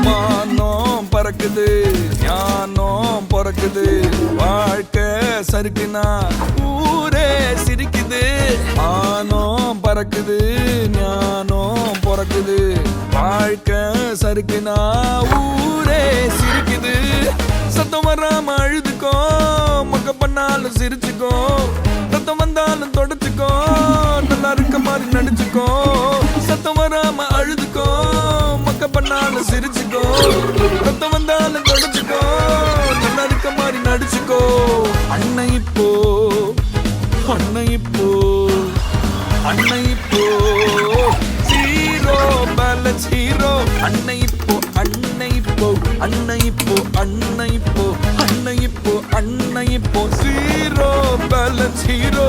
மானம் பறக்குது ஞானம் பிறக்குது வாழ்க்கை சறுக்குனா ஊரே சிரிக்குது மானம் பறக்குது ஞானம் பிறக்குது வாழ்க்கை சறுக்குனா ஊரே சிரிக்குது சத்தம் வராம அழுதுக்கோ மக்க பண்ணாலும் சிரிச்சுக்கோ சத்தம் வந்தாலும் தொடச்சுக்கோ நல்லா இருக்க மாதிரி நடிச்சுக்கோ சத்தம் வராம அழுதுக்கோ மக்க பண்ணாலும் சிரிச்சுக்கோ சத்தம் வந்தாலும் தொடச்சுக்கோ நல்லா இருக்க மாதிரி நடிச்சுக்கோ அண்ணன் இப்போ அண்ணன் இப்போ அண்ணன் இப்போ ஹீரோ பேலன்ஸ் ஹீரோ அண்ணன் இப்போ அண்ணன் இப்போ அண்ணன் இப்போ அண்ணன் இப்போ அண்ணன் இப்போ அண்ணன் இப்போ ஹீரோ பேலன்ஸ் ஹீரோ